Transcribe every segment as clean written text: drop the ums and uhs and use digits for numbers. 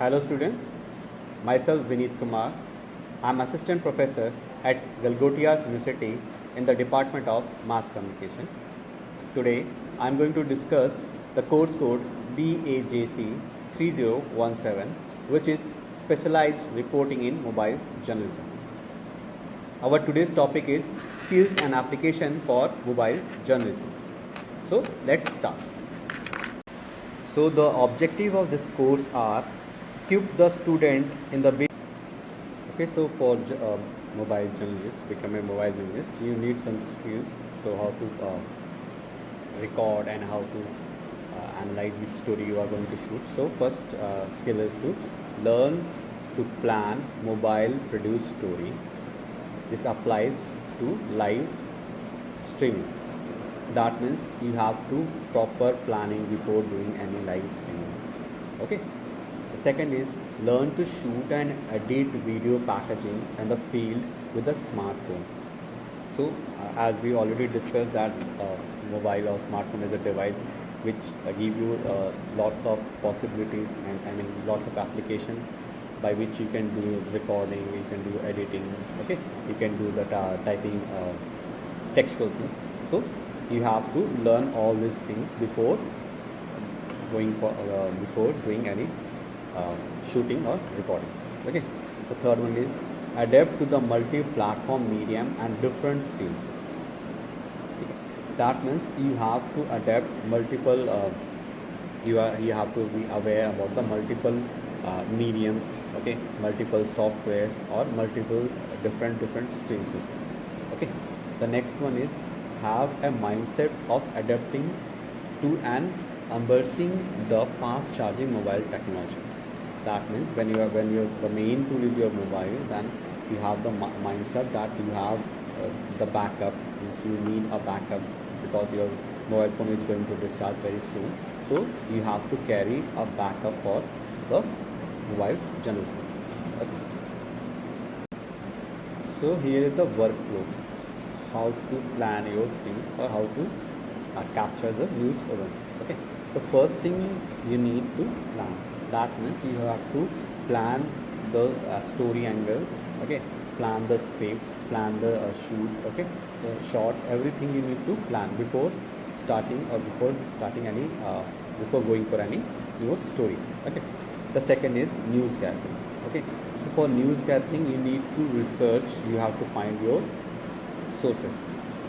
Hello students, myself Vineet Kumar. I am assistant professor at Galgotias University in the Department of Mass Communication. Today I am going to discuss the course code BAJC 3017, which is Specialized Reporting in Mobile Journalism. Our today's topic is skills and application for mobile journalism. So let's start. So the objective of this course are equip the student in the okay. So for mobile journalist, become a mobile journalist, you need some skills. So how to record and how to analyze which story you are going to shoot. So first skill is to learn to plan mobile produced story. This applies to live streaming. That means you have to proper planning before doing any live streaming. Okay. The second is learn to shoot and edit video packaging in the field with a smartphone. So as we already discussed that mobile or smartphone is a device which give you lots of possibilities and I mean lots of application by which you can do recording, you can do editing, okay, you can do the typing textual things. So you have to learn all these things before doing any shooting or recording. Okay. The third one is adapt to the multi-platform medium and different skills. Okay. That means you have to adapt multiple. You have to be aware about the multiple mediums. Okay, multiple softwares or multiple different skills. Okay. The next one is have a mindset of adapting to and embracing the fast charging mobile technology. That means when the main tool is your mobile, then you have the mindset that you have the backup. Means you need a backup because your mobile phone is going to discharge very soon. So you have to carry a backup for the mobile journalism. Okay. So here is the workflow. How to plan your things or how to capture the news event. Okay. The first thing you need to plan. That means you have to plan the story angle. Okay. Plan the script. Plan the shoot. Okay. The shots. Everything you need to plan before starting any before going for any news story. Okay. The second is news gathering. Okay. So for news gathering, you need to research. You have to find your sources,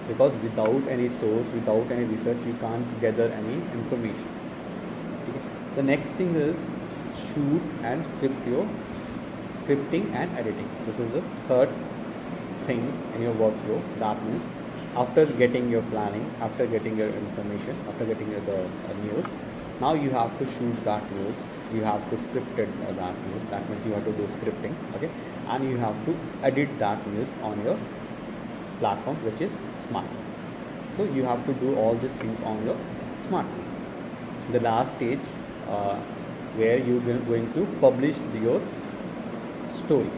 because without any source, without any research, you can't gather any information. Okay. The next thing is shoot and scripting and editing. This is the third thing in your workflow. That means after getting your planning, after getting your information, after getting the news, now you have to shoot that news, you have to script it, that news. That means you have to do scripting. Okay. And you have to edit that news on your platform, which is smartphone. So you have to do all these things on your smartphone. The last stage where you are going to publish your story.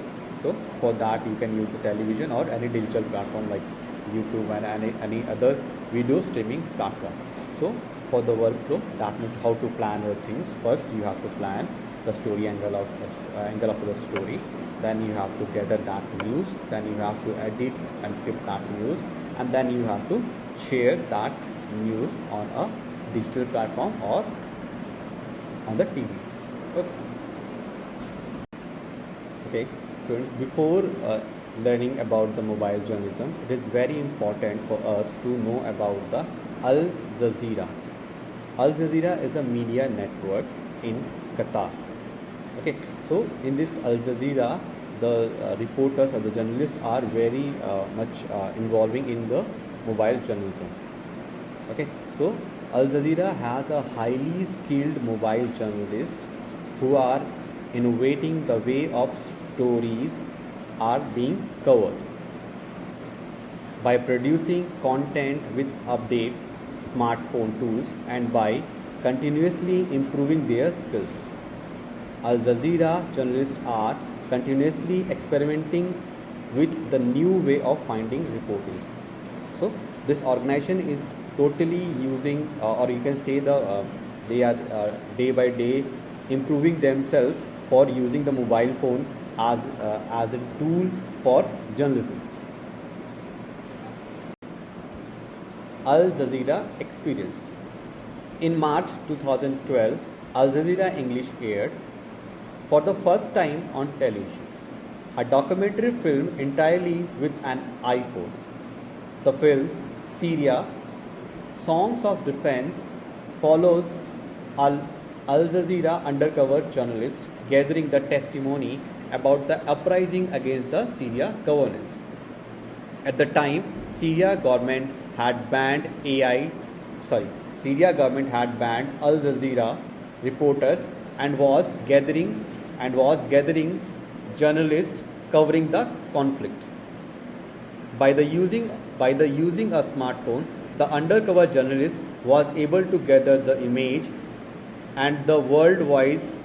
So for that you can use the television or any digital platform like YouTube and any other video streaming platform. So for the workflow, that means how to plan your things. First you have to plan the story angle of the story. Then you have to gather that news. Then you have to edit and script that news, and then you have to share that news on a digital platform or on the TV. Okay. Okay, students. Before learning about the mobile journalism, it is very important for us to know about the Al Jazeera. Al Jazeera is a media network in Qatar. Okay, so in this Al Jazeera, the reporters or the journalists are very much involving in the mobile journalism. Okay, so Al Jazeera has a highly skilled mobile journalist who are innovating the way of stories are being covered by producing content with updates, smartphone tools, and by continuously improving their skills. Al Jazeera journalists are continuously experimenting with the new way of finding reporting. So this organization is totally using or you can say they are day by day improving themselves for using the mobile phone as a tool for journalism. Al Jazeera experience. In March 2012, Al Jazeera English aired for the first time on television a documentary film entirely with an iPhone. The film, Syria Songs of Defense, follows Al Jazeera undercover journalist gathering the testimony about the uprising against the Syria governance. At the time, Syria government had banned Al Jazeera reporters and was gathering journalists covering the conflict. By the using a smartphone, the undercover journalist was able to gather the image and otherwise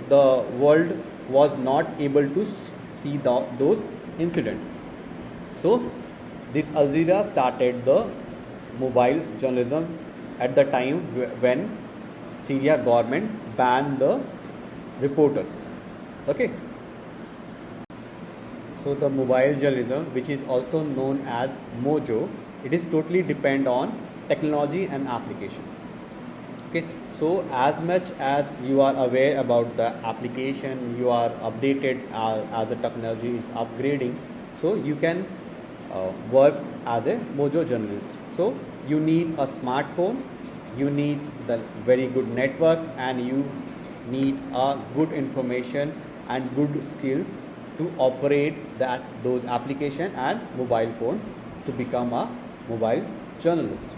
the world was not able to see those incidents. So this Al Jazeera started the mobile journalism at the time when Syria government banned the reporters. Okay. So the mobile journalism, which is also known as Mojo, it is totally depend on technology and application. Okay, so as much as you are aware about the application, you are updated as the technology is upgrading, so you can work as a Mojo journalist. So you need a smartphone, you need the very good network, and you need a good information and good skill to operate those application and mobile phone to become a mobile journalist.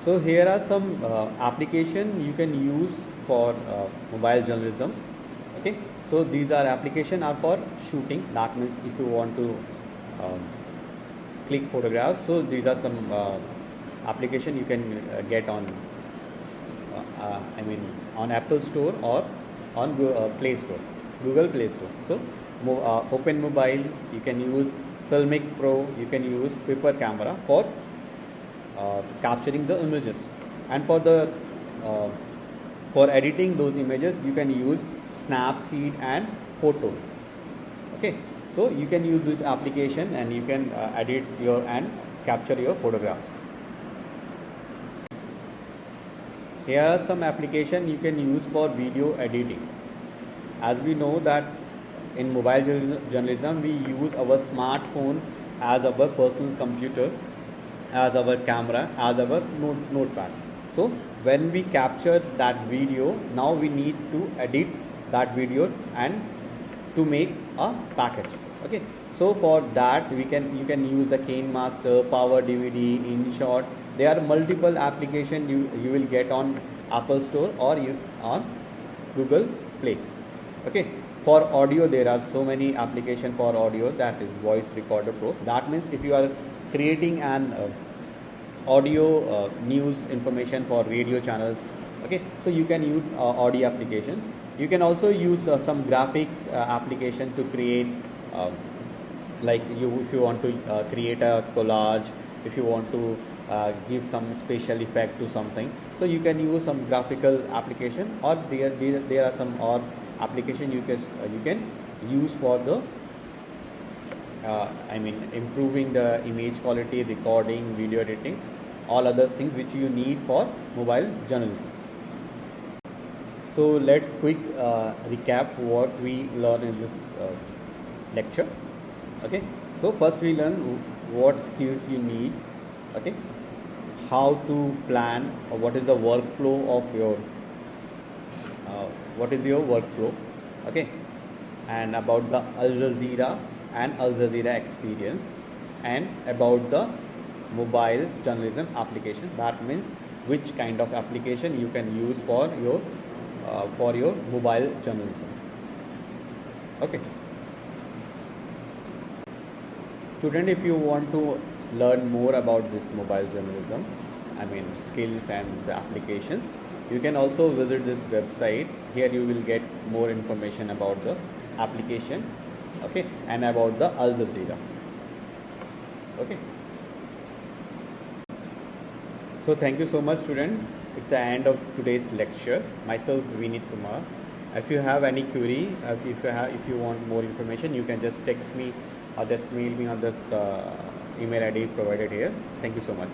So here are some application you can use for mobile journalism. Okay, so these are application are for shooting. That means if you want to click photographs, so these are some application you can get on on Apple Store or on Play Store, Google Play Store. So Open Mobile, you can use Filmic Pro, you can use Paper Camera for capturing the images, and for editing those images you can use Snapseed and Photo. Okay, so you can use this application and you can edit and capture your photographs. Here are some application you can use for video editing. As we know that in mobile journalism we use our smartphone as our personal computer, as our camera, as our notepad. So when we capture that video, now we need to edit that video and to make a package. Okay, so for that you can use the KineMaster, Power DVD, InShot. There are multiple applications you will get on Apple Store or on Google Play. Okay, for audio there are so many applications for audio, that is Voice Recorder Pro. That means if you are creating an audio news information for radio channels, okay, so you can use audio applications. You can also use some graphics application to create if you want to create a collage, if you want to give some special effect to something, so you can use some graphical application, or there are some application you can use for the improving the image quality, recording, video editing, all other things which you need for mobile journalism. So let's quick recap what we learned in this lecture. Okay, so first we learn what skills you need. Okay, how to plan, or what is the workflow of your workflow. Okay, and about the Al Jazeera and Al Jazeera experience, and about the mobile journalism application. That means which kind of application you can use for your mobile journalism. Okay, student, if you want to learn more about this mobile journalism, skills and the applications, you can also visit this website. Here you will get more information about the application, okay, and about the Al Jazeera. Okay, So thank you so much, students. It's the end of today's lecture. Myself, Vinit Kumar. If you have any query, if you want more information, you can just text me or just mail me on this email ID provided here. Thank you so much.